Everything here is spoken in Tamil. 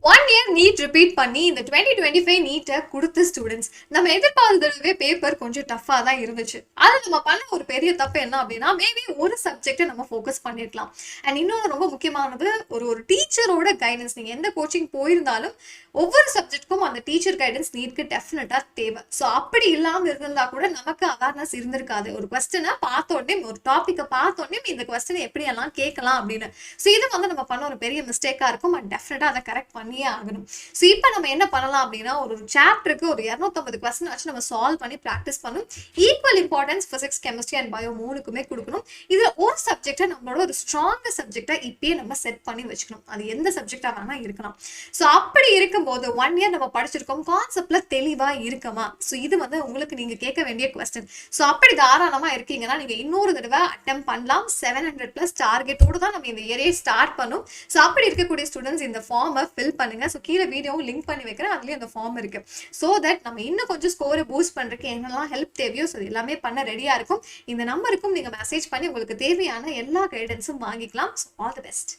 1 இயர் நீட் ரிப்பீட் பண்ணி இந்த 2025 நீட்டை கொடுத்த ஸ்டூடெண்ட்ஸ் நம்ம எதிர்பார்த்ததவே பேப்பர் கொஞ்சம் டஃபா தான் இருந்துச்சு. அது நம்ம பண்ண ஒரு பெரிய தப்பு என்ன அப்படின்னா, மேபி ஒரு சப்ஜெக்டை நம்ம ஃபோக்கஸ் பண்ணிருக்கலாம். அண்ட் இன்னொன்று ரொம்ப முக்கியமானது, ஒரு டீச்சரோட கைடன்ஸ். நீங்க எந்த கோச்சிங் போயிருந்தாலும் ஒவ்வொரு சப்ஜெக்ட்க்கும் அந்த டீச்சர் கைடன்ஸ் நீட்க்கு டெஃபினட்டா தேவை. ஸோ அப்படி இல்லாம இருந்தா கூட நமக்கு அவேர்னஸ் இருந்திருக்காது. ஒரு கொஸ்டினை பார்த்த உடனே, ஒரு டாபிக்கை பார்த்த உடனே இந்த கொஸ்டினை எப்படி எல்லாம் கேட்கலாம் அப்படின்னு. ஸோ இது வந்து நம்ம பண்ண ஒரு பெரிய மிஸ்டேக்கா இருக்கும். அண்ட் டெஃபினட்டா அதை கரெக்ட் பண்ணியே ஆகணும். ஸோ இப்போ நம்ம என்ன பண்ணலாம் அப்படின்னா, ஒரு சாப்டருக்கு ஒரு 250 கொஸ்டின் வச்சு நம்ம சால்வ் பண்ணி ப்ராக்டிஸ் பண்ணும். Equal importance physics, chemistry and bio மூணுக்குமே கொடுக்கணும். இதுல ஒரு சப்ஜெக்டை நம்மளோட ஒரு ஸ்ட்ராங் சப்ஜெக்டா இப்பயே நம்ம செட் பண்ணி வச்சுக்கணும். அது எந்த சப்ஜெக்டா வேணா இருக்கலாம். ஸோ அப்படி இருக்கும்போது 1 இயர் நம்ம படிச்சிருக்கோம், கான்செப்ட்ல தெளிவா இருக்குமா? ஸோ இது வந்து உங்களுக்கு நீங்க கேட்க வேண்டிய கொஸ்டின். ஸோ அப்படி தாராளமா இருக்கீங்கன்னா நீங்க இன்னொரு தடவை அட்டெம்ப்ட் பண்ணலாம். 700+ டார்கெட்டோட தான் நம்ம இந்த இயரே ஸ்டார்ட் பண்ணும். ஸோ அப்படி இருக்கக்கூடிய ஸ்டூடெண்ட்ஸ் இந்த ஃபார்மை ஃபில் பண்ணுங்க. ஸோ கீழே வீடியோவும் லிங்க் பண்ணி வைக்கிறேன், அதுலயும் அந்த ஃபார்ம் இருக்கு. ஸோ தட் நம்ம இன்னும் கொஞ்சம் ஸ்கோரை பூஸ்ட் பண்றதுக்கு என்னெல்லாம் ஹெல்ப் தேவையோ ஸோ எல்லாமே பண்ண ரெடியா இருக்கும். இந்த நம்பருக்கும் நீங்க மெசேஜ் பண்ணி உங்களுக்கு தேவையான எல்லா கைடன்ஸும் வாங்கிக்கலாம். So all the best.